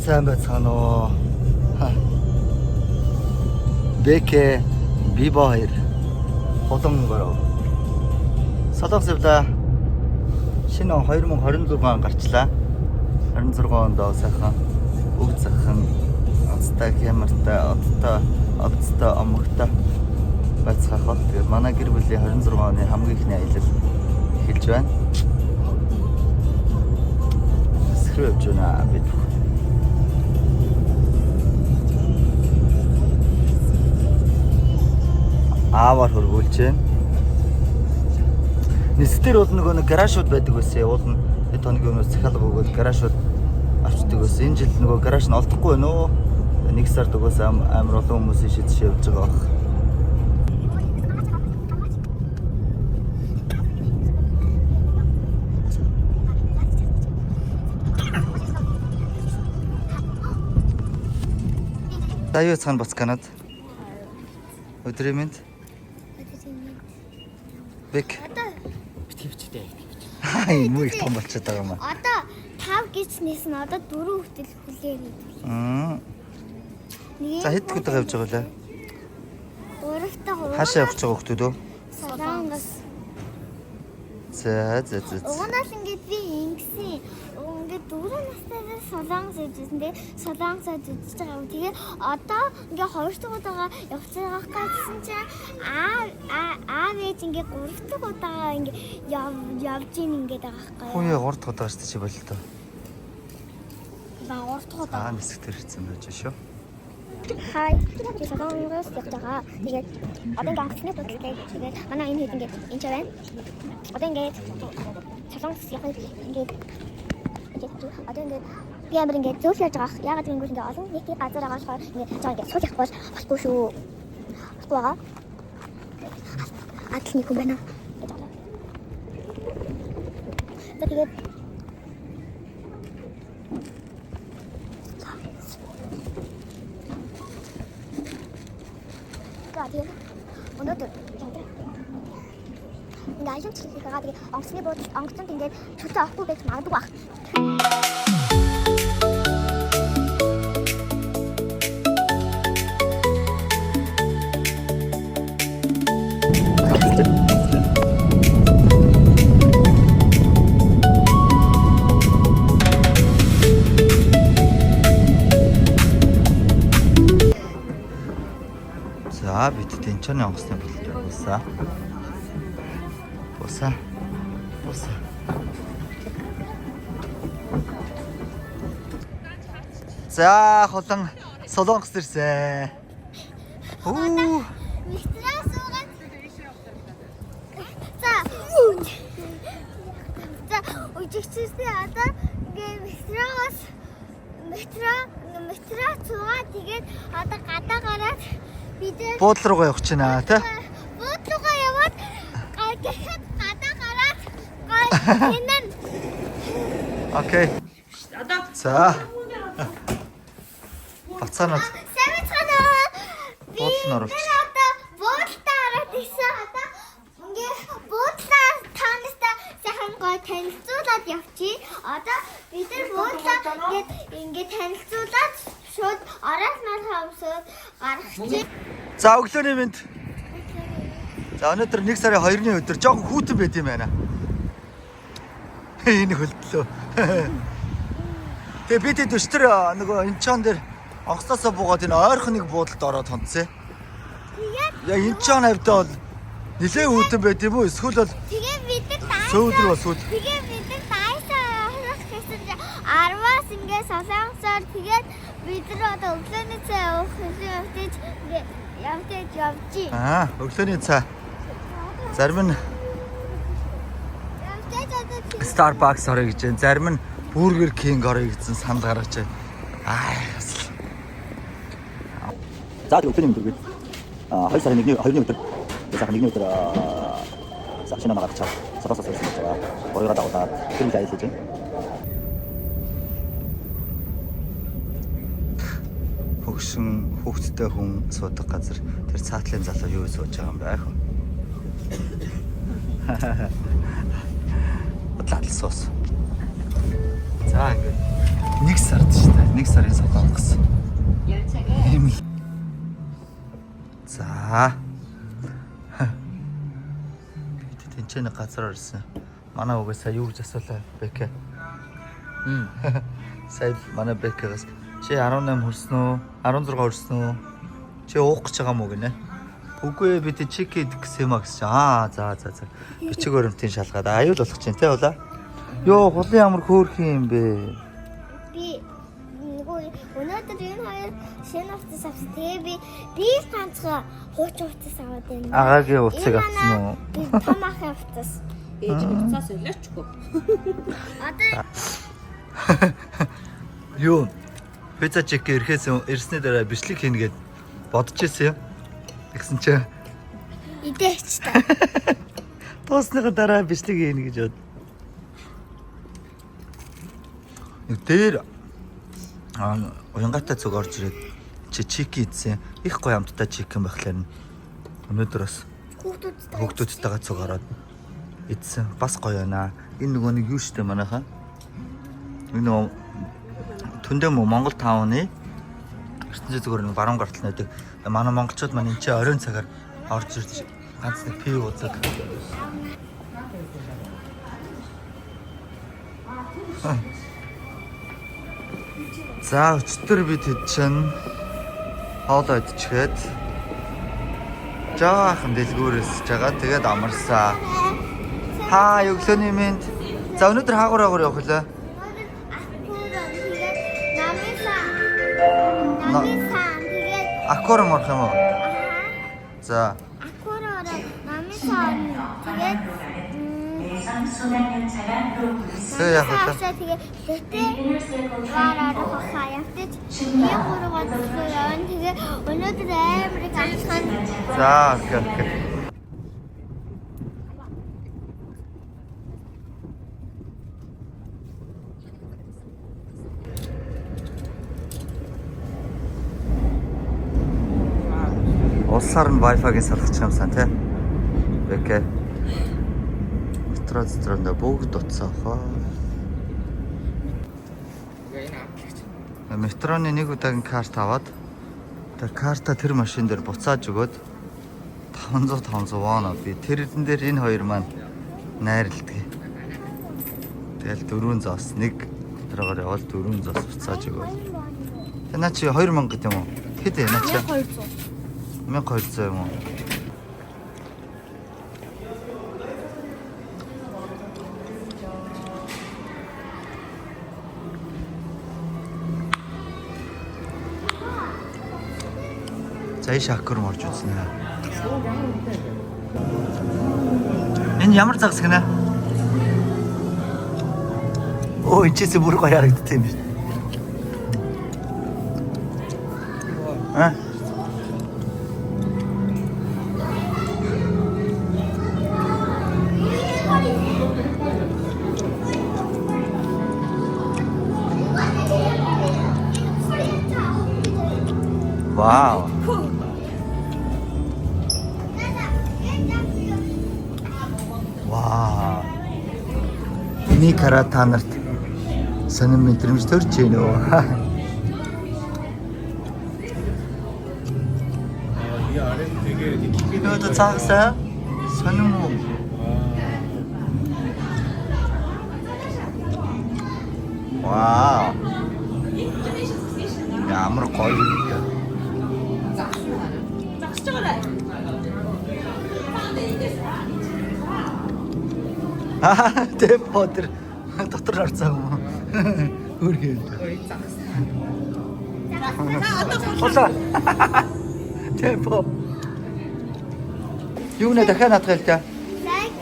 сайн байцгаана уу. Бэкэ Бибо 2 Холон гороо. Солонгосвла шинэ 2026 он гарчлаа. 26 онд сайхан өг захын онцтой хямартай одтой омогтой байцгаах бол тэгээд манай гэр бүлийн 26 оны хамгийн ихний аялал эхэлж байна. Скрэп жона бид аавар хөргүүлж байна. Нэстэр бол нөгөө гаражууд байдаг байсан. Уул нь хэд хоногийн өмнөөс захиалга өгөөд гаражууд авчдаг байсан. Энэ жил нөгөө гараж нь олдохгүй байна уу? Нэг сард өгөөс амар олон хүмүүсийн шидэж явж байгаа баг. Таяа цаана бац канад. Өдрийн мэнд. Бэк. Битвчтэй. Хай муу их том болчиход байгаа юм аа. Одоо 5 гиснээс нь одоо 4 хүртэл хүлээн. За хэд гээд явж байгаа лээ? Өөрөختөө Хаашаа явж байгаа хүмүүс үү? Солонгос. За. Угнаас ингээд би ингэсэн. Ингээд 4 настай солонгос үзсэн. Тэгээ солонгосод үзэж байгаа юм. Тэгээ одоо ингээд 2 дахь удаага явж байгаа гэсэн чинь аав ээж ингээд 3 дахь удаага ингээд явж ийн ингээд байгаа байхгүй юу? Хөөе 3 дахь удаа шүү дээ болтой. За 3 дахь удаа. Нисгтэр ирсэн байж шүү. Хай, би солонгос явж байгаа. Тэгээд одоо ингээд анхны бодлоо тэгээд манай энэ хэд ингээд энэ ч байна. Одоо ингээд солонгос яг ингээд одоо ингээд би амар ингээд зөвлөж яаж байгаа. Ягаад гэвэл ингээд олон нийтийн газар байгаа болохоор ингээд жаа ингээд суулгах болохгүй шүү. Болохгүй байгаа. Атны хүн байна. Тэгээд 가디언 өнөөдөр ингээ аялал хийхээгаа тэгээ онгоцны буудал онгоцонд ингээд чөлөө авахгүй байж магадгүй баг. За бид тэнцэн онгоцны бодлоо явуулсан. Буса. За холон солонгос ирсэн. Оо. Метроос угаад. За үжигчээсээ одоо ингээ метроос угаад тэгээд одоо гадаа гараад бид Буудлын руугаа явах чинь аа тий. буудлуугаа яваад гэхэд гадаа гараад гоо Окей. За. Бацаанууд Савицханаа буудлын оруулж. одоо буудлаа хараад ирсэн одоо ингээ буудлаа таньста сайхан гой танилцуулаад явчих. Одоо бид нар буудлаа ингээ танилцуулаад шууд араас маань хавсаад гаргачих. За өглөөний мэнд. За өнөөдөр 1 сарын 2-ны өдөр жоохон хүүтэн байт юм байна. Энэ хөлтлөө. Тэгээ бид төчтөр нөгөө Инчон дээр онгоцноосоо буугаад энэ ойрхон нэг буудалд ороод хонцсон. Яа Инчон хавьдаа бол нэлээд хүүтэн байт юм уу? Эсвэл бол Тэгээ бид нар сөөдөр бол сүүд. тэгээ бид нар дайсаа хөрөх гэсэн чинь 10-аас ингээ солонгосоор тэгээд бид нар одоо өглөөний цай уух хэвчээж ингээ явж. Өглөөний цай. Зарим нь Явж одоо Starbucks орё гэж байна. Зарим нь Burger King орё гэсэн санал гаргаж байна. За өглөөний өдөр гээд 2 сарын 1-ний өдөр. Сайхан 1-ний өдөр сашина нагаад чад. Солонгосоос ирсэн байгаа. Борьгоо дагуулаад тэр үйл ажиллаж байна. Хөгшин хүүхдтэй хүн суудаг газар тэр цаатлын залуу юу сууж байгаа юм байх вэ? Бодлоо соос. За ингээд 1 сард шүү дээ. 1 сарын солонгос. Ийм л. За. Тэнцэнэ газар орсон. Манай угаасаа юу гэж асуулаа Бэкэ. Сая манай Бэкэгээс чи 18 хүрсэн үү? 16 хүрсэн үү? Чи уух гэж байгаа мó гинэ? Үгүй би тэ чикэд гэсэн юм агс чи. За. Бичиг баримтын шалгаад аюул болох чинь те улаа. Йоо, хулын ямар хөөрхөн юм бэ? Би өнөөдөр энэ хоёр шинэ утас авсан. Тэгээ би ганцхан хуучин утас аваад байна. Агагийн утсыг авсан уу? Би том ахын утас. Ээжийн уцаас өлөөчгүй. Одоо Юу? Пицца чек ирсний дараа бичлэг хийнэ гэд бодож ирсэн юм. Тэгсэн чинь идээч та. дуусныхаа дараа бичлэг хийнэ гэж бод. Нэг дээр уянгатай цог орж ирээд чи чики идсэн. Их гоё амттай чикэн байхлаар өнөөдөр бас хүүхдүүдтэйгээ цог ороод идсэн. Бас гоё байна. Энэ нөгөө нэг юу штэ манайхаа. Энэ нөгөө Түндэм Монгол таавны ертөнцийн зүгээр нэг баруун гартал найдаг. Манай монголчууд маань энэ чи оройн цагаар орж ирж ганц нэг пив уудаг. За өчтөр бид чинь хоолоо идчихэд жаахан дэлгүүрээс жагаа тэгээд амарсаа. Өглөөний мэнд. За өнөөдөр хаагуур явах лээ. Намисан тэгээд Аккор морх юм уу? За. аккороор намисан тэгээд Тэгээ яах вэ? тэгээд хөтэ гараар хахаа явтаж яг гурван өдөр явна. Тэгээд өнөөдөр амар их амархан. За, окей. Улсаар нь Wi-Fi-г салгачих юмсан тий. Окей. Метронд бүгд утсаахаа. Метроны нэг удаагийн карт аваад тэр карта тэр машин дээр буцааж өгөөд 500 вон би тэрэн дээр энэ хоёр маань найрладаг. Тэгэл 400-аас нэг тэрээр явал 400-аас буцааж өгөө. Тэ наа чи 2000 гэдэг юм уу? Хэд ээ наа чи? 1200 юм уу? За иш аккор морж үзнэ. Энэ ямар загас гинэ? Оо ичээсээ бүр гоё харагддаг юм биш. Вау. Вау. Эний кара та нарт сонин мэдрэмж төрж гэнэ үү? Нөөд цаасаа сонин уу? Вау. Ямар гоё. Тэпо тэр дотор орцсон юм уу? Хөргөө. Хоолоо. Тэпо. Юу нэ дахиад натгал та. Лайк,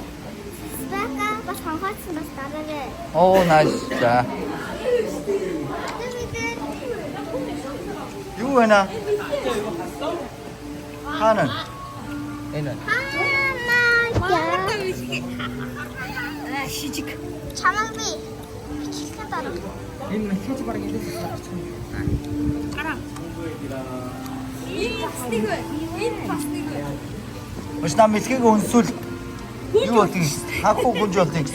спека бас хавхацсан бас дараагээ. Оо nice. За. Юу вэ нэ? Ханаа. Энэ. Шижиг. Чамаг би хэлсэн дараа. Энэ мэтгэж бараг энэ гарсан. Гараа. Энэ пластик. Маш нам мэлхийг өнсүүл. Юу болт юм? Хагуу гүнж болт юм.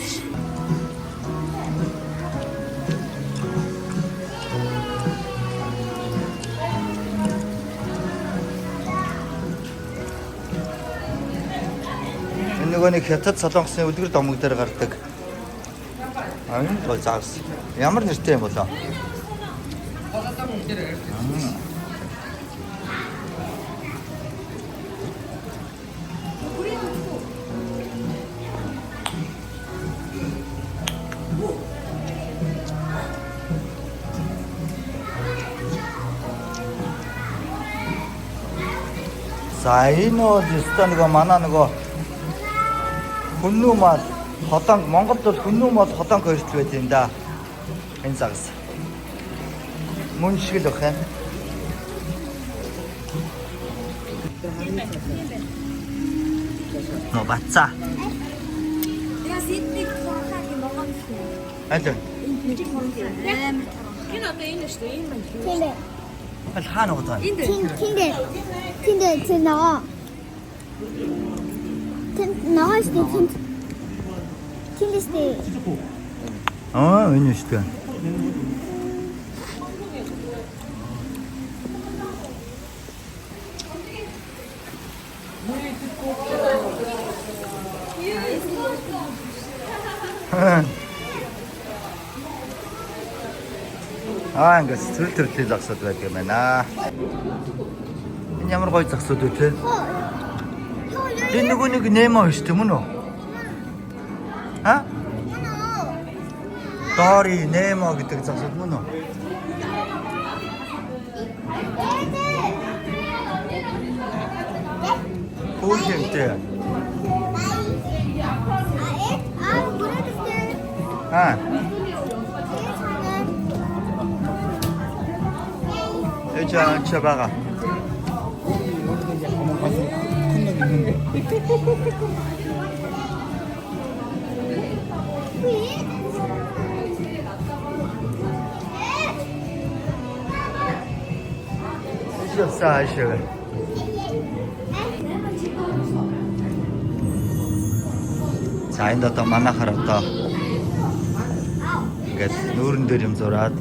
нөгөө нэг хятад солонгосын үлгэр домог дээр гардаг. Энэ гол загас. Ямар нэртэй юм болоо? За энэ бол өстой нөгөө манай нөгөө хүннүү мал холонг Монголд бол хүннүү мал холонг хоёрт байд юм да. Энэ загас. Мөн шиг л бах юм. Но бацаа. 내가 시트릭 정확하게 먹었어. Аль. Энэ одоо энэ шүү дээ. Энэ маань. 근데 Аль хаана удаа? 근데 쟤 나와. 나갈 때 근데 Энэ шүү дээ. Ингээд төрөл төрлийн загсууд байдаг юм байна. Энэ ямар гоё загсууд үү те? Энэ нөгөө нэг немо шүү дээ мөн үү? А? Дори немо гэдэг загсууд мөн үү? Хөөе хэмтэй. А. 자, 쳐봐가. 아쉬워. 자, 인도 또 만나가라 ингээд нүүрэн дээр юм зураад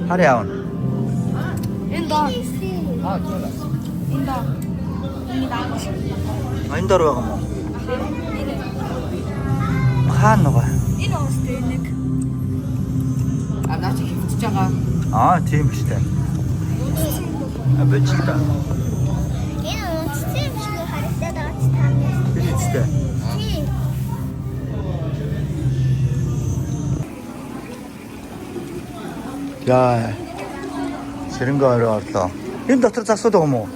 харьяав. энэ дор байгаа мó. Хаана нөгөө? энэ уустай нэг. Наач хөвчж байгаа. Тийм шүү дээ. Бэчигта. Энэ уустай юм шиг харагдаад байгаа ч таамаг. Бэчигта. Яа. Сэрэнгээр орлоо. Энэ дотор засууд байгаа юм уу?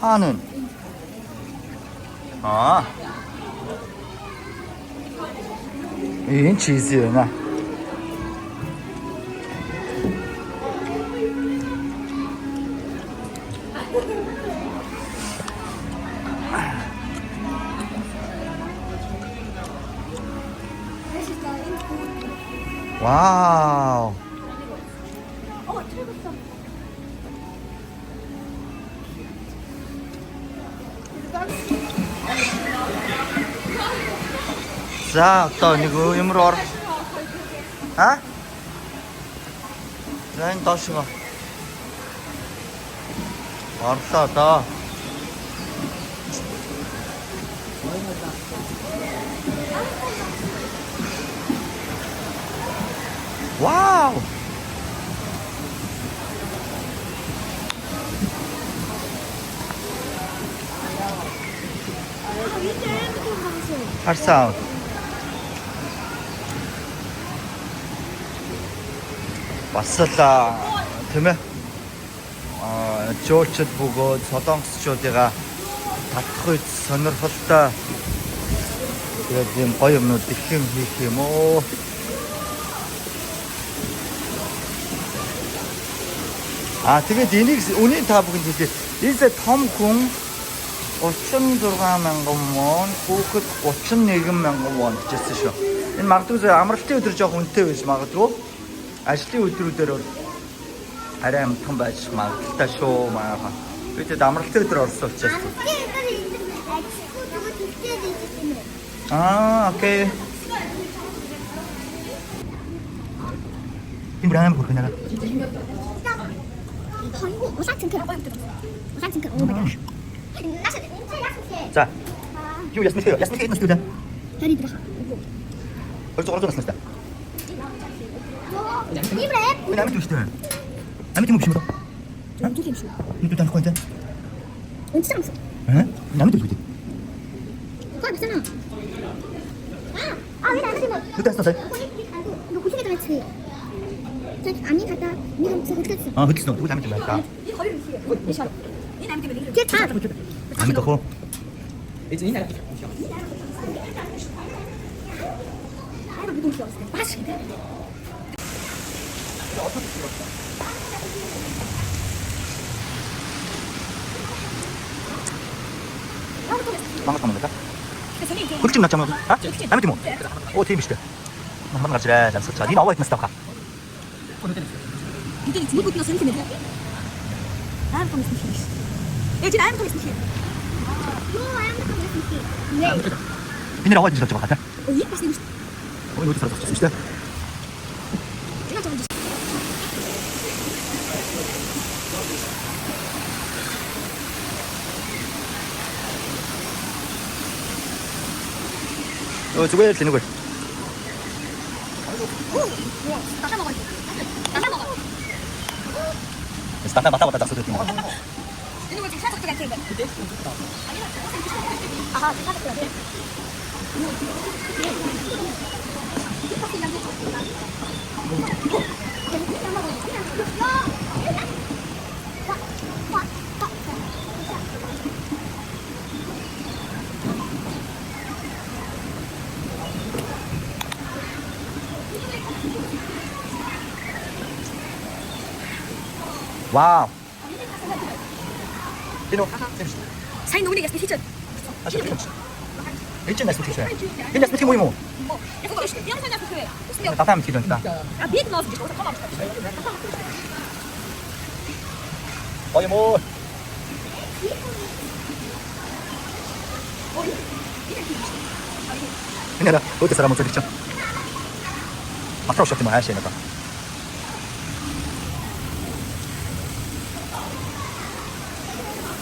Хаана вэ? Энэ чиз юм аа. 와우. 자, 또 이거 임으로 얼어. 아? 라인 다시가. 얼었다, 더. 와우. harsaun. Баслаа тийм ээ. Жуулчд бөгөөд солонгосчуудыгаа татах үед сонирхолтой тэгээд юм гоё юмнууд ихэн хийх юм уу? Тэгээд энийг үнийн та бүхэнд хэлээ. Энэ том хүн 36,000 won, хүүхэд 31,000 won гэжсэн шүү. Энэ магадгүй амралтын өдөр жоох үнэтэй байж магадгүй. Ажлын өдрүүдээр бол арай амтхан байж магадaltaй шүү маяга. Бид амралтын өдөр орсон учраас. Окей. Им 브라운 거 그나라. 자. Юу ясна хээ хэдэн студент? Хари дэх. Орж настай. Ибрэ. Энэ амт үстэй. Амт юм биш үү? Амт юм шүү. Юу таних вэ? Үнэ самс. Амт үү? Хөөе бисана. А энэ амт юм. Юу таснаа? Ну хүлээгээд байцгаа. Тэг ани хата нэг юм зөвлөсөн. Хөдөлсөн үү? Тэгвэл амт юм байна та. Энэ хоёр юм шиг. Энэ амт юм. Тэг та. Амт ах уу? Энэ арай. Ара бүгд юм. Баш гэдэг. 반갑습니다. 꿀찜 났잖아. 아? 아무튼 뭐. 오, тийм шүү дээ. Ман гарч ирээ. Замсаж чад. Энэ аваад настай баха. Бид нэг бүгд нас юм байна. Аа комс нэг. Эцэг аим комс нэг. Юу аим комс нэг. Энэ аваад ирж байгаа та. Ой, бас нэг. Ой, юу царах шүү дээ. Энэ ч юм. зүгээр л нэг. Тата 먹어. тата 먹어. 스타트 맞다 딱 쏘듯이 먹어. 이거 지금 살짝 같아 이거. 아하, 살짝 같아. 와우. Sino? Saya nunggu dia speech. 일찍 나스 티셔. 근데 스티 뭐이모? 뭐, 이거 yang saya nak tuh. 따뜻하면 티던다. Ah, biar nggak usah kalau 어이 뭐. 그냥 어디 사람 못 들죠? 앞으로 쇼트 뭐 해야 되나 봐.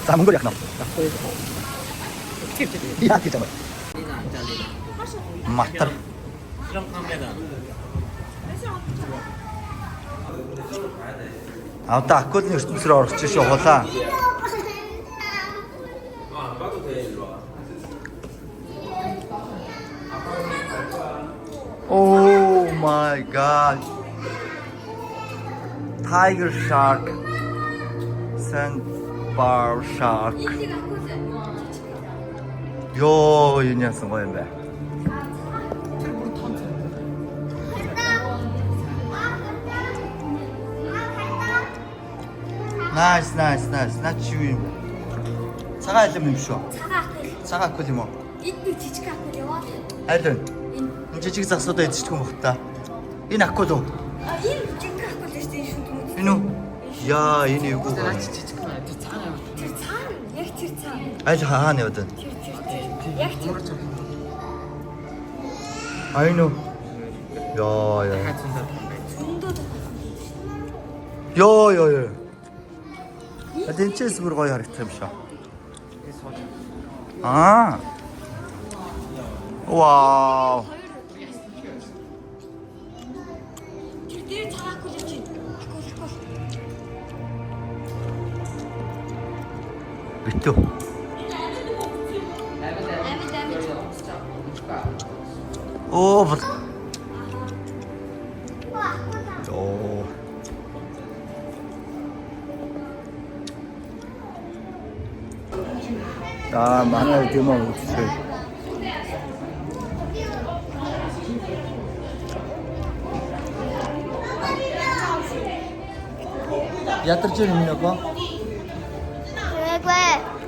자, 몽골이 약나. 야, 진짜 뭐. 맞다. 아, 딱 아까 ертөнцөөр орж иш явуулаа. Oh my god. Tiger shark. Sandbar shark. 요, 이 녀석 뭐였네. Nice. 나 지금 사과 알림 좀 줘. 사과 아쿠리 뭐. 이때 지치가 아니야. 알든. 이제 지금 싹서도 지치고 먹다. 이 낙고도. 아, 이 지치가 아쿠리 스테이션. 이노. 야, 이니 이거. Тэрцаан. 아주 하하네 어떤. Яг тэр. 아이노. 야. 야. 어떤 체스부로 가야 할텐 쇼. 아. 와우. Тэр цаагүй л чи. 비트. 오, 오. 아, 많아요. 대만 우추. 야트르 좀 있는 거?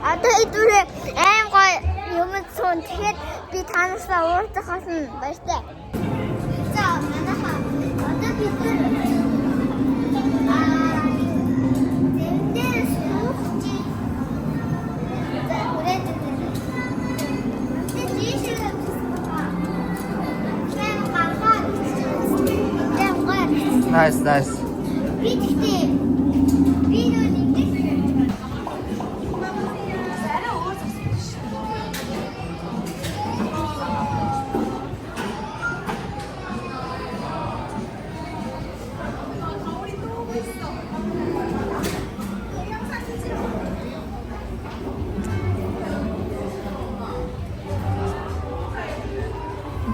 Одоо идүүрээ аим гоё юм цон тэгэхэд би танасаа ууртахаас нь баяртай. За манайхаа одоо бид дэндээс хүүхч үрээд Nice. Би тэгтээ би нөө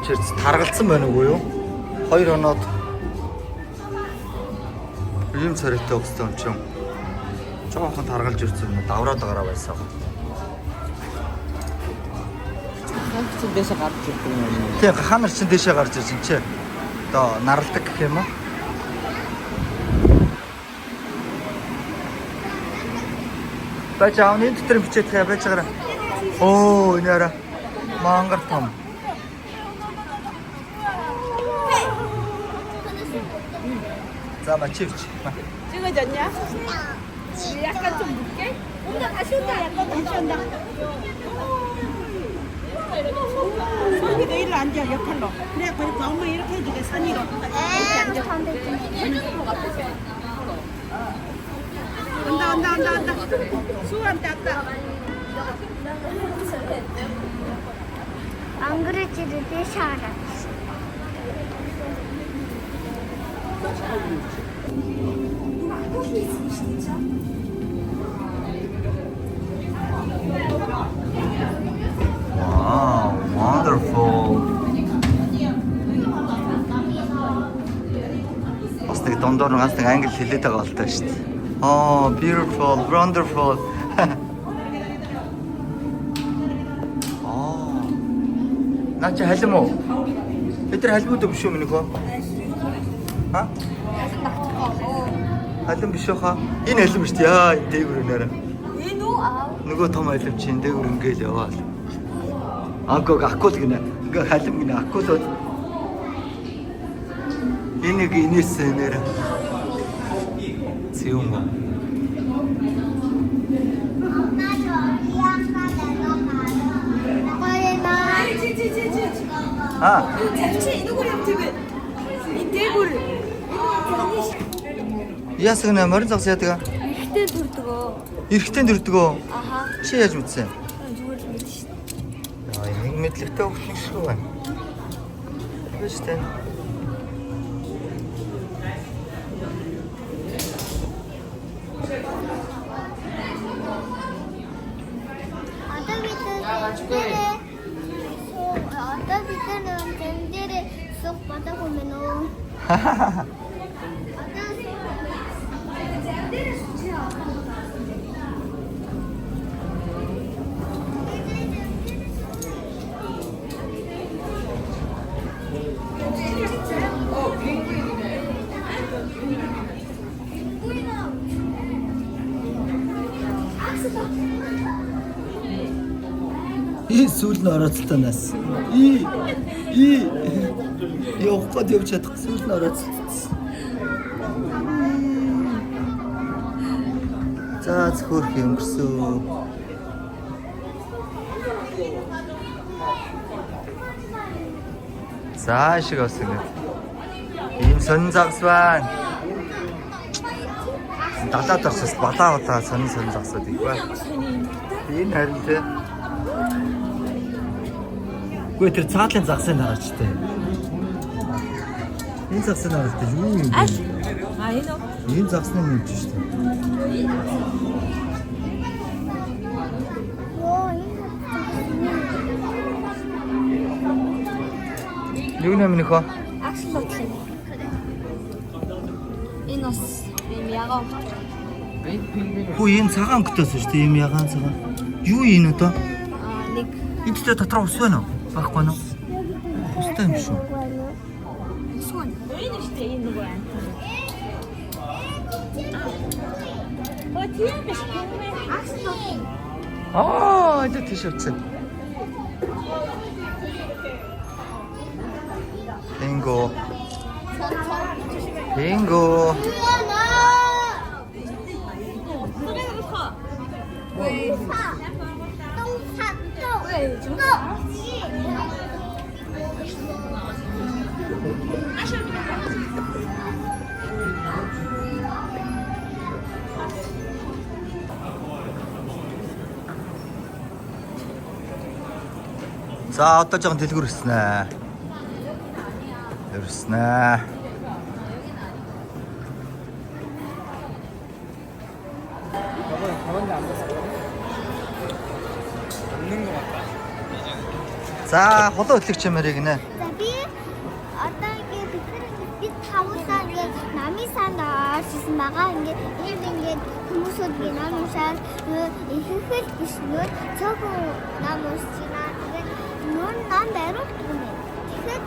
Эмчээрч таргалцсан байна уу юу? 2 оноод ийм царайтай өгсөн юм чинь. Жоохон таргалж ирсэн юм. Давраад байгаараа байсан. Ханц дэше гарч ирдэг юм. Тийм ханар чин дэшээ гарч ирсэн чи. Одоо наралдаг гэх юм уу? Бач аавны дотор бичээд хаа байж байгаа. Оо нэрэ мангар том. За мачивч. 찍어졌냐? 약간 좀 늦게? 뭔가 아쉬운다 약간 아쉬운다 여기 내일로 앉아 옆팔로 그래 그리고 엄마 이렇게 해주게 선이로 이렇게 앉아 온다 수호한테 왔다 안 그럴지도 대셔 알아. Wow, wonderful. Бас нэг дондор ганц нэг англи хэлээд байгаа болтой шүү дээ. Oh, beautiful, wonderful. Oh. Наач халим уу? Бид нар халимуд биш үү минийх үү? Ха? Халим биш үү хаа? Энэ халим шүү дээ. Яа, дээгүр нэрэ. Энэ үү аа Нөгөө том халим чинь дээгүр ингээл яваал. Агог акул гинэ. Ингээ халим гинэ акулууд. Энийг инээсээ нэрэ. Зэвмө. А, 잠시 이누구랑 TV 이 대구를 яасгана морин загс яадаг. ихтэй дүрдгөө Эрэхтэн дөрдгөө. аха Чи яаж мэдсэн? зүгээр л мэдсэн шүү дээ. Яа, нэг мэдлэгтэй хөлн шүү байна. Биш тэ. 어떤 비트는 젠지를 쏙 받아보면 И сүүл нь орооцолтой нас. Явах гээд явж чадах сүүл нь орооцолтой. За зөвхөрх өнгөрсөн. За шиг авсан гэдэг. Ийм сонин загс байна. Далаад орсоос балаа сонин загсууд их байна. Энэ харин тэ. Гүй тэр цаатлын загсыг хараач тэ. Энэ загсыг хараач тэ юу юм бэ? 아 энэ үү Энэ загсны юм чинь шүү дээ. Юу нэмэх вэ? 악슬러트 энэ бас юм ягаа Хүү энэ цагаан өгтөөс шүү дээ. Ийм ягаан цагаан. Юу энэ одоо? нэг Энд дээр дотор ус байна уу? Баггүй нь. Устай юм шүү. 수건 энэ шүү дээ энэ нөгөө 뒤에 악슬러트 Аа, энэ тийш утсан. Bingo. Bingo. За одоо жоохон дэлгүр ирсэн. За холоо хөтлөгч юмэрийг нэ. гарч ирсэн байгаа. Ингээд хүмүүсүүд би ном уншаад ихэхэл бишнүүд цөөхөн ном уншиж байна. Тэгээд нүүн ном барих юм. Тэгэхээр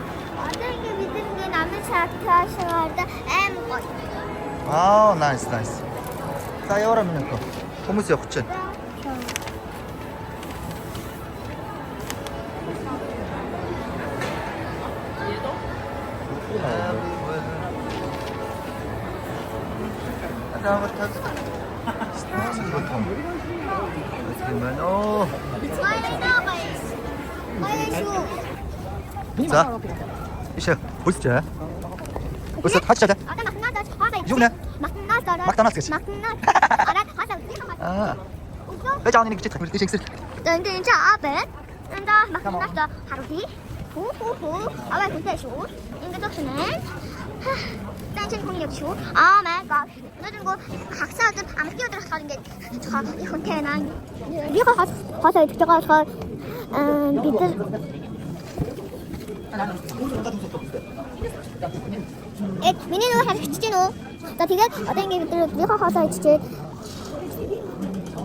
одоо ингээд бид ингээд намын цаашаад аим гоё. Аа, nice. За яваарай минь хөө. Хүмүүс явах чинь. Оо. За. Ишээ. Үсчээ. Үсэт хачаа. Юу нэ? Макдоналдс гэж. Аа. Байж ааны нэг жижиг хөлтэй шигсэл. 근데 이제 앞에 근데 막 나왔다 하루기 후후후 아왜 근데 쇼 이게 좋네 짠짠 공격 쇼 아 마이 갓 너는 거 각사들 안 끼어들어서 가는 게저 이건 대난 네가 가서 저가 저 비트 미니는 하기 진짜로 나 되게 어떤 게 비트를 네가 가서 진짜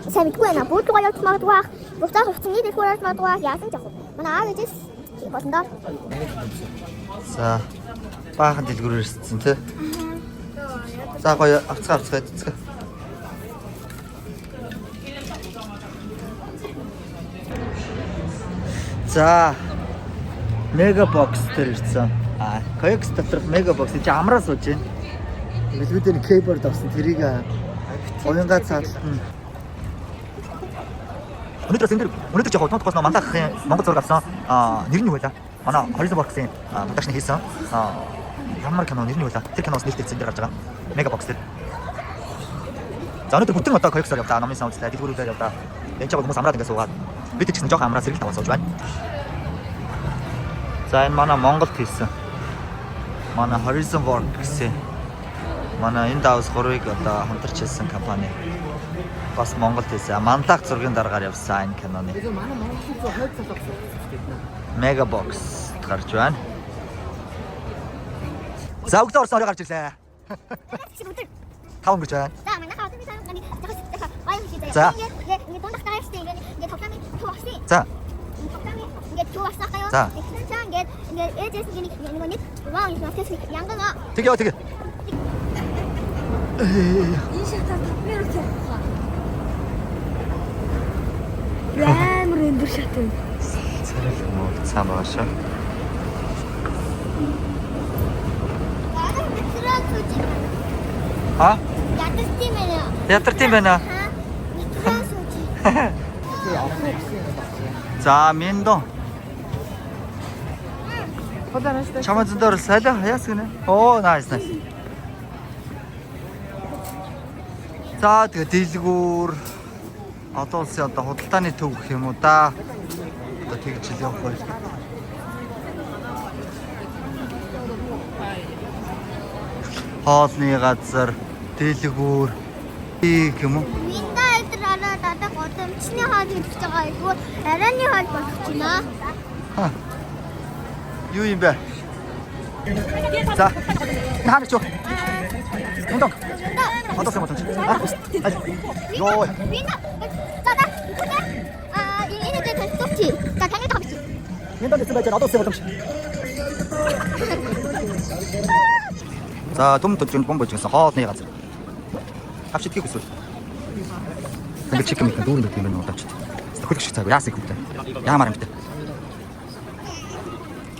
сайн мэдгүй байна. Бүгд гоё явж магадгүй. Буцаад хувцсан нийт их байж магадгүй. Яасан ч яг. Манай аав ээжээс болсон доо. За. Баахан дэлгүүрээр ирсэн тий. За гоё авцгаа эцгээ. За. Мега бокс дээр ирсэн. Коекс доторх мега бокс чи амраа сууж байна. Билгүүдээр кейборд авсан тэрийг уянгаа цаалт нь өнөөдөр яг тонтгоос мандахын Монгол зураг авсан нэр нь юу вэ? Манай Horizon Works-ийн монтажны хийсэн ямар кино нэр нь юу вэ? Тэр киноос нээлттэй зэн дээр гарч байгаа. Мега бокс дээр. За өнөөдөр бүтэн одоо коексоор явдаа намын саундтай дэлгүүрүүдээр явдаа. Энд ч яг хүмүүс амраад ингэ суугаад бид ч гэсэн жоохон амраа сэргэлт аваад сууж байна. За энэ манай Монголд хийсэн. Манай Horizon Works-ийн манай энэ даус 3-ыг одоо хамтарч хийсэн компани. Бас Монголд хийсэн. Мандах зургийн дараагаар явсан энэ киноны. Мега бокс гарч байна. За өгдөө орсон орой гарч ирлээ. 5 гэж байна. За манай хатны санааны захаа баян хийдэг. За. Ингээд дондох тааштай ингээд тоглоомын тугсан. За. тоглоомын ингээд тугсан хаяа. За. ингээд ээжээс нэг вау юм хэвчээ янгана. Тэгээ. 이 샷다 이렇게 амар өндөр шат юм. Царай муу цаа маашаа. А? Ятар тийм байна. За миндо. Чамаа зөндөр салаа хаяас гинэ. Оо nice. За тэгээ дэлгүүр одоо улсын одоо худалдааны төв гэх юм уу да. Одоо тэгж ил явах байх. Хоолны газар, дэлгүүр юм уу? Минда эдэр араа дадах удамчны хоол хийж байгаа айгүй арайны хоол болох ч юм аа. Юу юм бэ? За. Наач юу? Эндок. Одоо сам бодож. Йоо. Минда. Зада. Энэ дээр төвчи. За таны тавч. Минда дэс байж одоо сам бодож. За том төчөнд бомбож гэсэн хоолны газар. Авчидгийг хүсвэл. Ингээд чик юм дүүрэн дэх юм байна удаач. Хөлөг шиг цаг яасан хөвтэй. Яамаар юм бэ?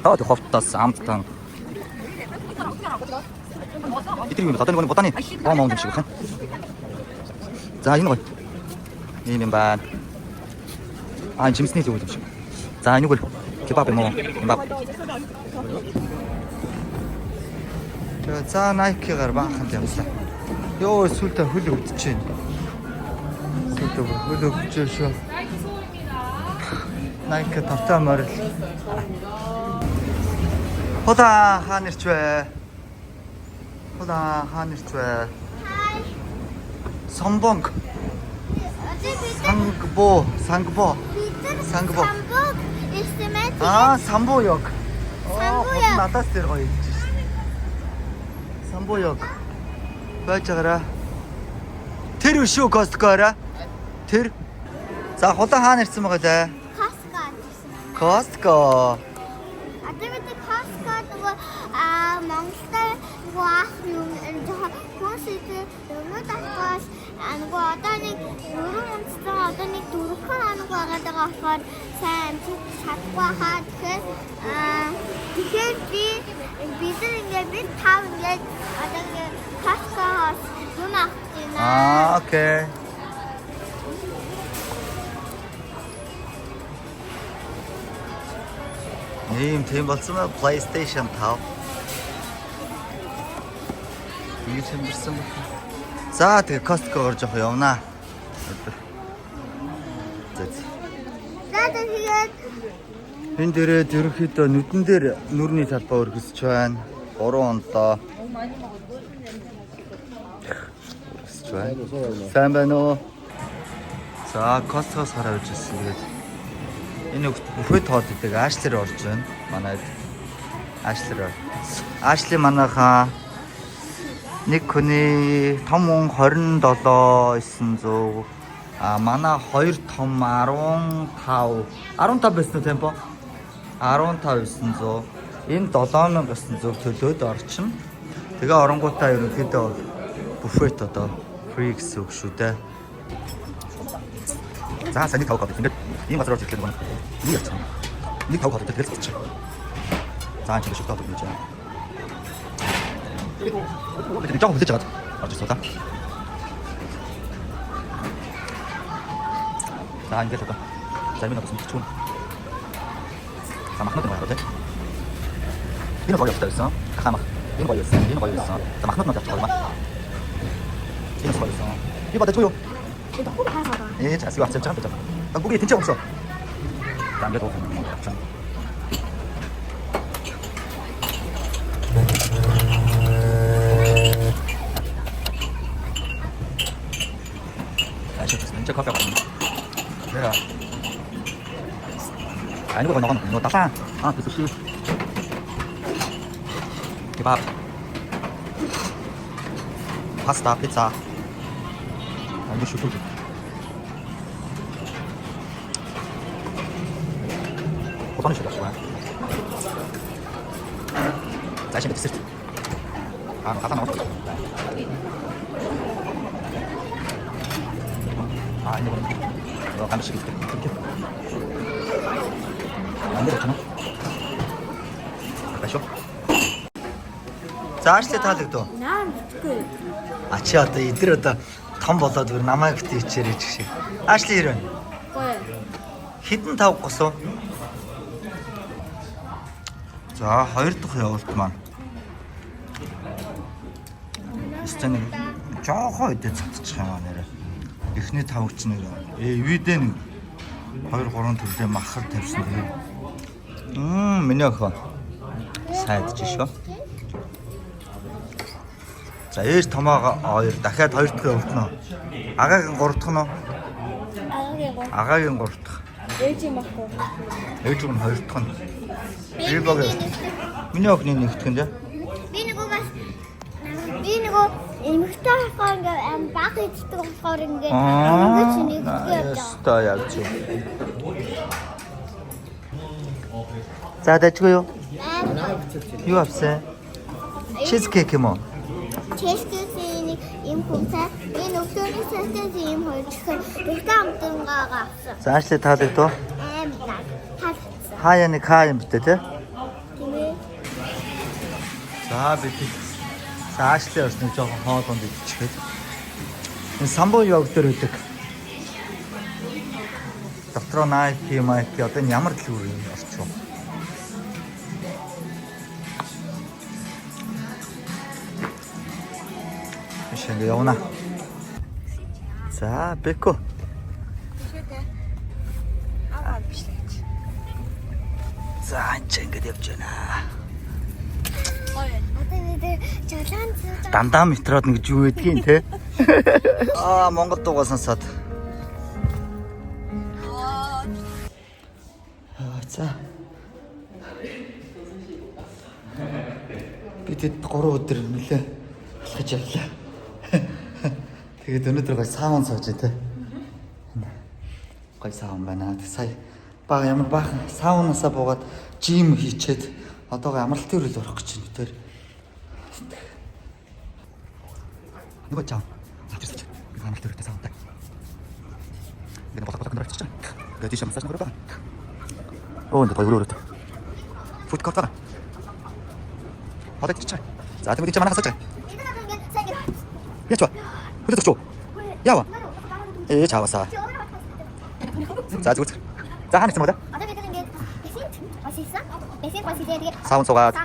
Тоод ховтоос амттан. Итэр юм одоо нэг боданы бом юм шиг байна. За энэ гоё. Ийм юм байна. Жимсний зүйл юм шиг. За энэ үгүй кебаб юм уу? Кебаб. За Nike-гаар бааханд явсан. Йоо сүлдө хөл өвдөж байна. Сүлдө хөл өвдөж шүү. Nike тавтаа морил. Хода хаанэрч вэ? Хода хаанэрч вэ? Самбонг. Сангбо. Самбог. Самбоёг. Надаас тэр гоё хэлж шээ. Самбоёг. байж байгаараа. Тэр шүү Costco-ороо. Тэр. За хулан хаана ирсэн байгаа лээ? Costco. Атэмэд Costco нөгөө Монголтай нөгөө ах юм жоохон хүмүүсээ нөгөө татгаас нөгөө одоо нэг 4 онцтой одоо нэг 4 хоног байгаад байгаа болохоор сайн чадахгүй хаа тэгэхээр бид ингээд бид тав ингээд одоо ингээд Costco-хоос юм авах юм аа. Окей. Тийм болсон ба PlayStation 5. Ийм хэмжсэн ба. За тэгээ Costco-гоор жоох явнаа. За тэгээд энэ дээрээ ерөнхийдөө нүдэн дээр нүрний талбай өргөсч байна. 3 ондоо. Өргөсч байна. Сайн байна уу? За Costco-с хараад ирсэн тэгээд энэ бүхэл тоод идэг Ashley орж байна. Манайд Ashley манайхаа нэг хүний том хүн 27,900 манай хоёр том 15 байсан темпо 15,900 энэ 7,900 төлөөд орчин. Тэгээ оронгуудаа ерөнхийдөө буфет одоо free гэсэн үг шүү дээ. За саний тавг авах ингээд ийм газар орж ирэхэд нэг яцсан. Нэг тавг авах тэгэл цэцчих. За энэ шиг тавг гэж байна. Тэгээд жоо хүлээж аваад орж ирсэн та. За ингээд одоо зарим нэг юм чүн. Хамахнууд байгаа тийм. Энэ гоё явсан. Хамах. Энэ гоё явсан. За махнууд надад гоё маа. Энэ гоё явсан. Би бодож юу? 자식이 왔을 때 잠깐 나 무게 진짜 없어. 남겨도 참. 진짜 커피가 맛있네. 내가 아니 이거 넣어 따뜻한 그 수시 밥 파스타 피자 이거 슈프지 보통은 슈가 좋아. 자신의 디저트. 가사 나왔어. 이거 간식 이렇게. 안 되잖아. 가시오. За аштай таалагдав. наа мэдгүй. Ачи одоо эдгээр одоо том болоод өөр намайг гэдэг ичээр ич шиг. Ашли ирвэн. Гоё. Хитэн тав госоо. За хоёр дахь явуулт маань. Стэнэг жоохоо өдөө цатчих юм аа нэрэ. Эхний тавч нэг видээ нэг 2 3 төрлөө махар тавьсан тэгээд. Миний охин. Сайдж шүү. За ээж томоогоо 2 дахиад 2 дахь явуултнаа. Агагийн 3 дахь нь. Агагийн 3 дахь. Ээжийн махгүй. Ээж нь 2 дахь нь. Би баг. Миний охины нэг дахь нь дээ. Би нөгөө эмэгтэй хахаа ингээ баг иддэг болохоор ингээ ингэж нэг явж байгаа. Яг чи. За дэжгүй юу? Юу авсан? Чизкейк юм уу? Чизкейкийн юм хүнтэй энэ өглөөний сайтаас юм хоёр чихэр ихтэй амтангаа авсан. За ашли таалагдав. Таалагдсан. Хаяа нэг хаа юм битээ те? Тийм ээ. За бид ашли орсон жоохон хоолонд идчихээд. Энэ самбуу йог дээр үүдэг. Доктор Найки майки одоо ямар дэлгүүр юм орчих вэ? Шинэ явна. За бэко. За энэ ингэж явж байна. Дандаа метрод нэг юу гэдгийг те. Монгол дуугаа сонсоод. За. Бид 3 өдөр нэлээ алхаж явлаа. Тэгээд өнөөдөр гой саун сууж те. Гой саун байна. Сая баг ямар баахан саунасаа буугаад жим хийчээд одоо гой амралтын үрэл орох гэж байна тэр. Нөгөө чам. Авчирч. Амралтын үрэлтэй саунтай. Ингээд болоо нэрч чаа. Тэгээд тийш массаж нөрөө. Оо энэ гоё өрөө. Фуд корт байна. Хадаа тийч чаа. За тэгээд чи манайхаас чаа. Яч ба. Хөдөлж чөө. Яава. Чаавасаа. За зүгээр. За хаана гэсэн мөдө? Одоо бид ингээд бэсинт тэгээд саун суугаад.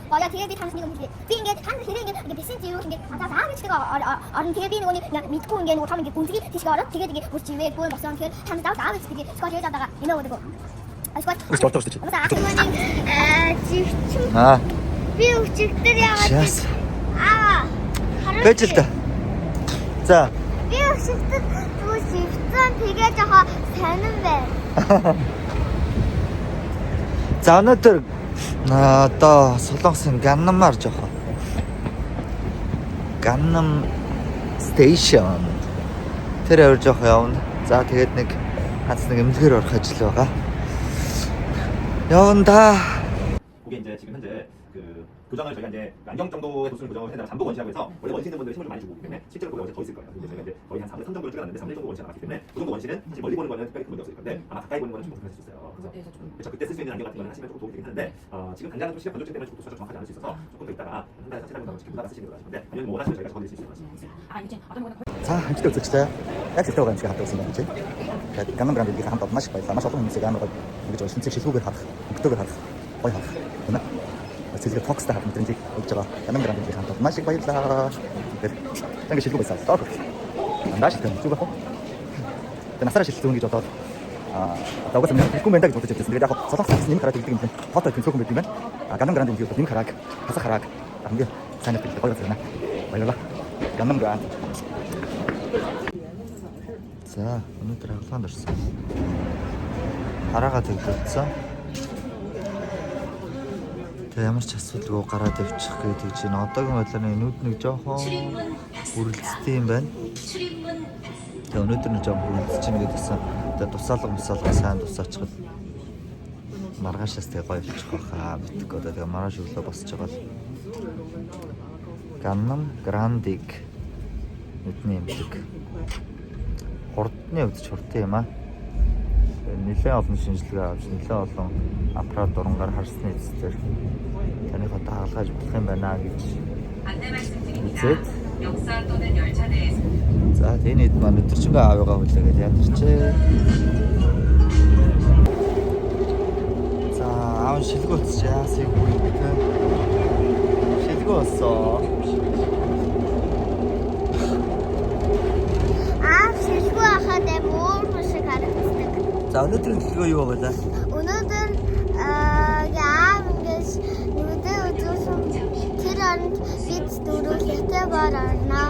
Боёо тэгээд би танаас нэг юм хэлээ. Би ингээд тань хэрэг ингээд бэсинт юу ингээд атаа гэж тэгээ орон тэгээд би нөгөө мэдгүй ингээд нөгөө том ингээд гүнзгий тийшээ ороод тэгээд ингээд бүр чивээ гүн босон тэгээд тань даа гэж тэгээд скот хийж адаага энэ өгдөг. Аа. Би өчигдөр яагаад Бэж л та. За. би өчигдөр зүгээр шивцэн тэгээ жахаа сонирн байна. За өнөөдөр одоо Солонгосын Gangnam-аар жоохоо. Gangnam Station. Тэр авир жоох явна. За тэгээд нэг ганц нэг эмнэлгээр орох ажил байгаа. явна да. 그게 이제 지금 현재 교정을 저희가 이제 안경 정도의 도수를 교정을 해서 잠복 원시라고 해서 원래 원시 있는 분들이 힘을 좀 많이 주고 있기 때문에 실제로 그보다 더 있을 거예요. 근데 저희가 이제 거의 한 3분 정도를 찍어놨는데 3분 정도 원시가 나왔기 때문에 그 정도 원시는 사실 멀리 보는 거는 특별히 큰 문제 없을 건데 아마 가까이 보는 거는 좀 불편할 수 있어요. 그래서 그렇죠. 그때 쓸 수 있는 안경 같은 거는 하시면 조금 도움이 되긴 하는데 지금 당장은 좀 시력 건조증 때문에 도수가 정확하지 않을 수 있어서 조금 더 있다가 한 달에서 3달 정도 보다가 쓰시는 걸 하시는데 아니면 뭐 원하시면 저희가 적어드릴 수 있어요. За хамтдаа үзэгчтэй. Яг л төвгөн шиг хатсан юм чинь. Тэгээд Gangnam brand-ийн хамт маш их баярлалаа. Маш олон хүмүүсийг амар ингэж шинцэг шилгүүгээр харах, өгтөөгөр харах, гоё харах. Үнэ. Цэцэг Fox-тай хамт энэ болж байгаа. Gangnam brand-ийн хамт маш их баярлалаа. Тэгээд ингэ шилгүү байсан. Стop. Андаш их зүг баг. Тэгээд насаараа шилжүүлсэн гэж бодоод одоо угсаа миний хэлэхгүй байна гэж бодож байсан. Тэгээд яг солонгос юм хараад ирдэг юм. Фото их цөөхөн байт юм байна. Gangnam brand-ийн юм хараад, хасах хараад хамгийн сайн нэг гоё байна. Баярлалаа. Gangnam brand. За, өнөөдөр хаглаанд орсон. Хараагаа төгөлдсөн. Тэгээ ямар ч асуудалгүй гараад явчих гэдэг чинь одоогийн байдлаар нүүд нэг жоохон үргэлжлэлтэй юм байна. Тэгээ өнөөдөр нэг жоохон үргэлжлэж чинь гэдгсэн. Тэгээ тусаалга сайн тусаачихад маргаашаас тэгээ гоё болчих واخа битгөө тэгээ маргааш өглөө босч байгаа л Gangnam Brand-ийг нүдний эмчиг хурдны өвдөж хурдан юм аа. Нэлээд олон шинжилгээ авч нэлээд олон аппарат дурангаар харсны эцээр таних одоо хаалгаж болох юм байна гэж үзээд за тэний маань өдөржингөө аавыгаа хүлээгээд ядарчээ. За аав шилгүүлж яасыг үгүй шилгүүлсэн. За өнөөдрийн төлөвлөгөө юу вэ? Өнөөдөр яам ингэж нүдээ үзүүлсэн тэр оронд бид дөрөвлөлтөй бор орно.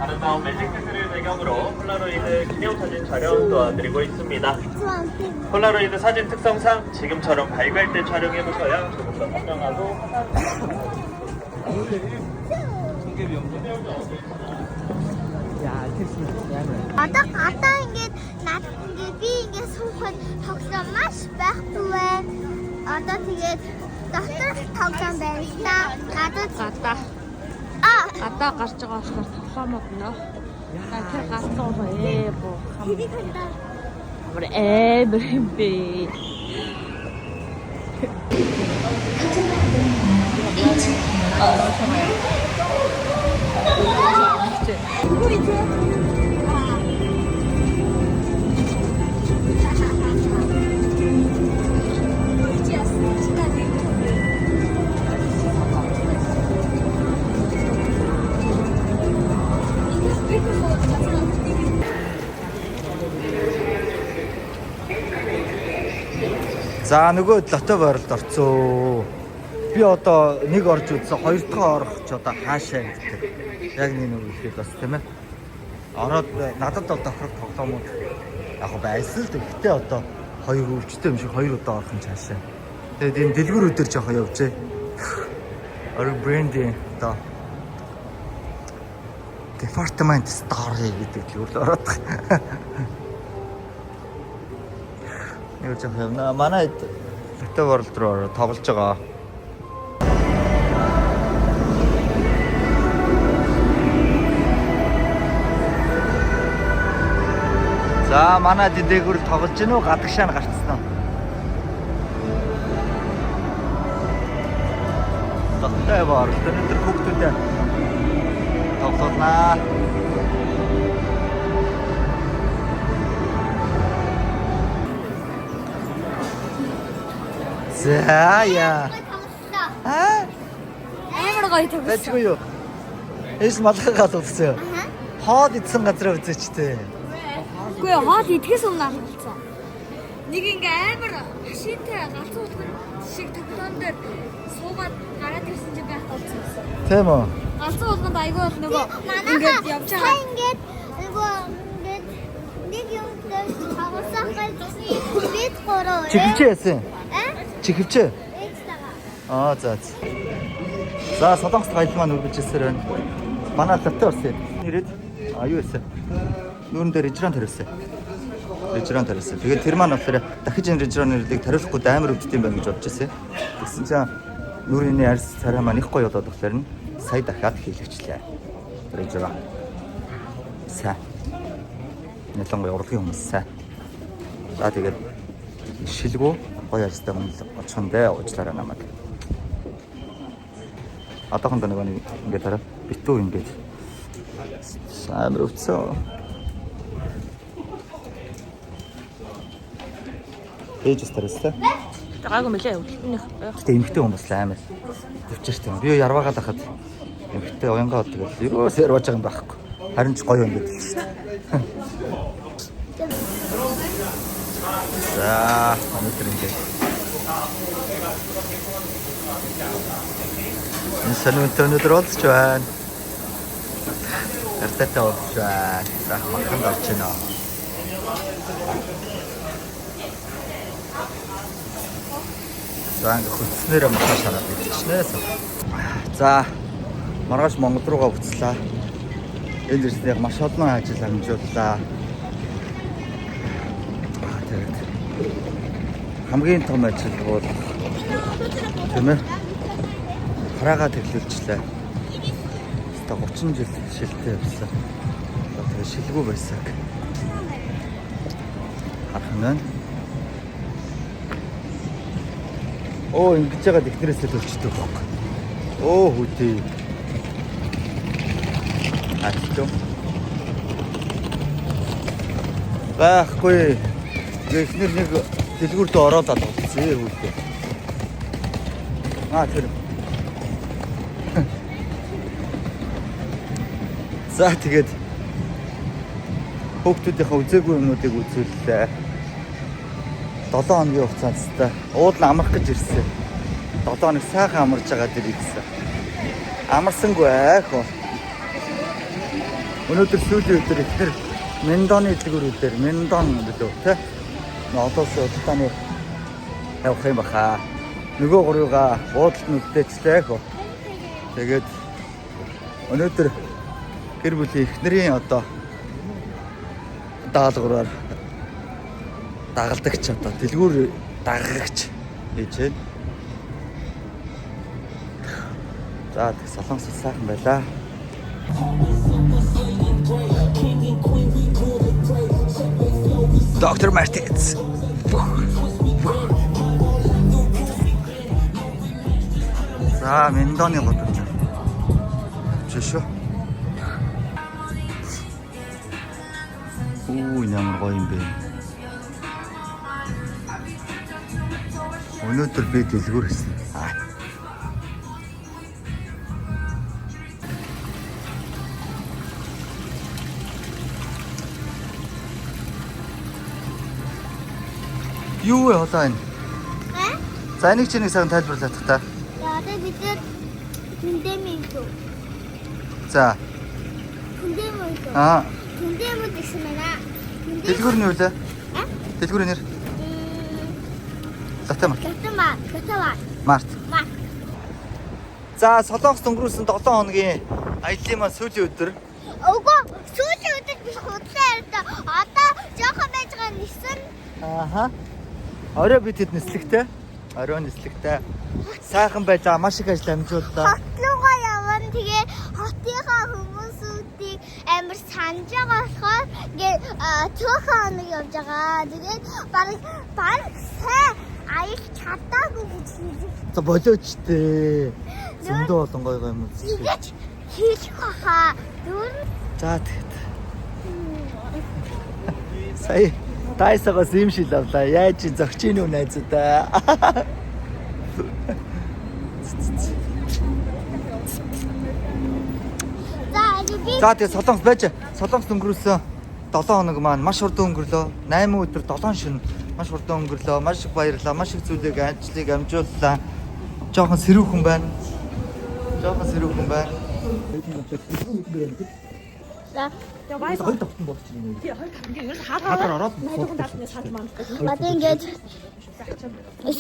아름다운 매직패스를 배경으로 폴라로이드 기념사진 촬영 도와드리고 있습니다. 폴라로이드 사진 특성상 지금처럼 밝을 때 촬영해보셔야 조금 더 선명하고 Одоо ингэж над ингэж би ингэж суухад тогсон маш байхгүй байна. Одоо тэгээд доктор тогсон байна. Надад гадаа гарч байгаа болохоор тоглоомод нөө. Тэгэхээр гацсан боо хам. Амар юм бэ. За нөгөө лото боролд орцоо. би одоо нэг орж үзсэн, хоёр дахь орох ч одоо хаашаа гэдэг. Яг нэг үгийг бас тийм ээ. Ороод надад одоо тохирох тоглоомууд яг байсан л дээ. Гэтэ одоо хоёр өвчтэй юм шиг хоёр удаа орох юм цаашаа. Тэгээд энэ дэлгүүрүүдээр жоохон явжээ. Орой брендинг одоо Department Store гэдэг дэлгүүр ороод. Юу ч юм наа манай Lotto World руу тоглож байгаа. За манай дээгүүр тоглож гинөө гадагшаа гарцсан уу? Тогтой баар өнөөдөр хүүхдүүдээ тоглоснаа. За яа. Амар гоё тоглосон. Тэчгүй юу? Эс малгайгаа тоглосон. Хоод идсэн газар үзээчтэй. Үгүй ээ, хоод идэхээс өмнө болсон. Нэг ингээ амар машинтай галзуу утган шиг тоглоом дээр суугаад гараад ирсэн чинь байх болсон. Тийм үү? Галзуу утганд айгүй бол нөгөө ингээд явж байгаа. Ингээд нөгөө ингээд нэг юм дээр хавсах гэж бид гороо. Чихвчээсэн. Чихвчээ. Аа за. За Солонгост гал маань үргэлжлэсээр байна. Манай Лотто орсон. Ирээд юу вэ? Нүүрэн дээр режран тариулсан. Режран тариулсан. Тэгээд тэр маань болохоор дахиж энэ режран нэрлийг тариулахгүй амар өвддөг юм байна гэж бодож байсан. Тэгсэн чинь нүүрний арьс царай маань их гоё болоод болохоор нь сая дахиад хийлгэвчлээ. Режран. Сайн. Нэлээд гоё урлагийн хүмүүс сайн. За тэгээд шилгүү гоё арьстай хүн очихондээ уучлаарай намайг. Одоохондоо нэг ингээд хараа битүү ингээд амар өвцөө. Ээжс тариулсан. Гайгүй мөлий өвлөнөх. Гэтэ эмхтэй хүмүүс л амар төвчөртэй. Би ярваагаад хахад эмхтэй уянгаа болдог л ерөөс ярвааж байгаа юм байхгүй. Харин ч гоё юм гэдэг л шүү дээ. За, өнөөдөр ингээд энэ сануунтай өнөөдөр олж байна. Эртэтэ олж байна. За, махан олж байна. За, ингээд хөтснээрээ махан шараад ирчихнэ. За, маргааш Монгол руугаа буцлаа. Энд ирснээр маш олон ажил амжууллаа. Тэгээд хамгийн том ажил бол тийм ээ хараагаа тэглүүлчихлээ. Одоо 30 жил шилтэй явсан. Одоо шилгүй байсан. Харах нь. Оо ингэж яагаад ихнэрээсээ төлчдөг баг. Оо хүдий. Ачтуу. Байхгүй. Ихнэр нэг дэлгүүртөө ороод алгацсан хүдий. Тэр. За тэгээд хүүхдүүдийнхээ үзээгүй юмнуудыг үзүүллээ. 7 хоногийн хугацаанд уудлан амрах гэж ирсэн. 7 хоног сайхан амарч байгаа дэр ирсэн. Амарсангүй хөө. Өнөөдөр сүүлийн өдөр ихнэр Мендоны дэлгүүрүүдээр Мендон гэдэг тий. Одоос удааны явах юм баха. Нөгөө гурвыгаа уудлалт нүдтэйчлээ хөө. Тэгээд өнөөдөр гэр бүлийн эхнэрийн одоо даалгавраар дагалдагч одоо дэлгүүр дагагч гэж байна. За тэг Солонгос сайхан байлаа. Доктор Мартинс. За Мендоны готож. Жишөө. Ямар гоё юм бэ. Өнөөдөр би дэлгүүр хийсэн. Юу вэ холаа энэ? За энийг чи нэг сайн тайлбарлах та. Яа, Мэдээ хүндэмэйдүү. За. Хүндэмэйдүү. Хүндэмэйд гэсэн мэнэ. Дэлгүүрний үлээ. Дэлгүүрний нэр. Латамар. Март. За, Солонгост өнгөрүүлсэн 7 хоногийн аяллаа маань сүүлийн өдөр. Ого, сүүлийн өдөр би худлаа ярьдаа. Одоо жоохон байж байгаа нисэн. Ааха. Орой бид хэд нислэгтэй? Орой нислэгтэй. Сайхан байж байгаа маш их ажил амжууллаа. Хотлуугаа явна. Тэгээ хотынхаа хүмүүсүүдийг амар санаж байгаа болохоор ингээд цөөхөн хоног явж байгаа. Тэгээд баг сайн аялах чадаагүй гэж хэлж. За болооч тээ. Зөндөө болон гой юм уу? Тэгэж хийх хаа. За тэгэд. Сая тайсагаас юм шил авлаа. Яаж зөгч ийн үү найзуудаа. За тэгээ Солонгос байж. Солонгост өнгөрүүлсэн 7 хоног маань маш хурдан өнгөрлөө. 8 өдөр 7 шөнө маш хурдан өнгөрлөө. Маш их баярлалаа. Маш их зүйлийг ажлыг амжууллаа. Жохон сэрүүхэн байна. Жохон сэрүүхэн байна. За. Хоёр тавтан болчихно. хаагаар ороод найдварын даатны санал маань. Одоо ингээд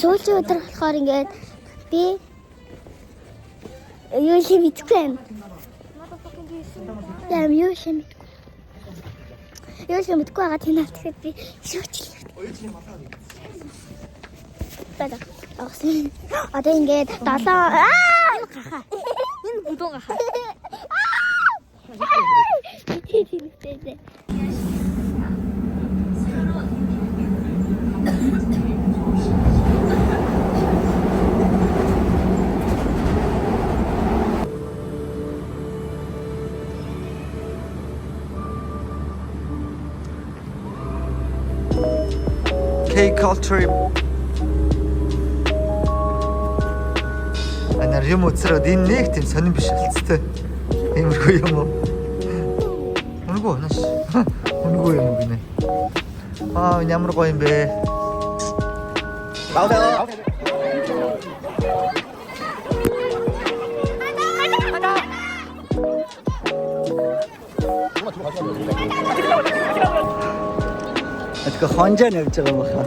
сүүлийн өдөр болохоор ингээд би юу юм мэдгүй юм. Яам юу юм мэдгүй. Юу юм мэдгүй байгаа тийм аа тэгэхээр би шүүчлээ. Бада. Одоо ингээд 7 гахаа. Энэ бүдүүн гахаа. Тийм. K-culture. Анаар юм уцраад энэ нэг тийм сонирн биш болцтой. Иймэрхүү юм уу? Үнэгүй наш. Үнэгүй юм уу гинэ. Ямар гоё юм бэ? Баудаа. Атга хонжаа навж байгаа юм баха.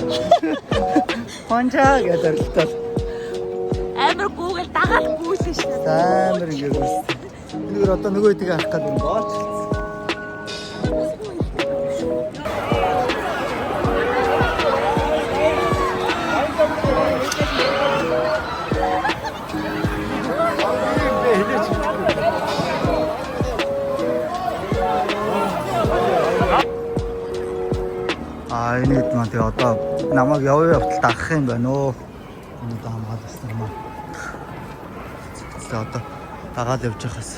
Хонжаа гэдэг л Амар Google дагаад гүйсэн шүү. амар ингэ гүйсэн. Нүр одоо нөгөө хэдийг авах гэдэг юм бооч. Энэ хэд маань тэгээ одоо намайг яваа явтал дагах юм байна өө. Энэ даамаад байна маа. За одоо дагаад явж байхаас.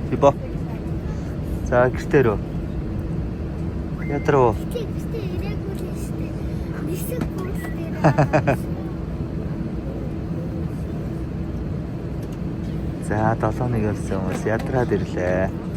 Тибо. За гэртээ рүү. Ядруу. За 7-1 явсан хүмүүс ядраад ирлээ.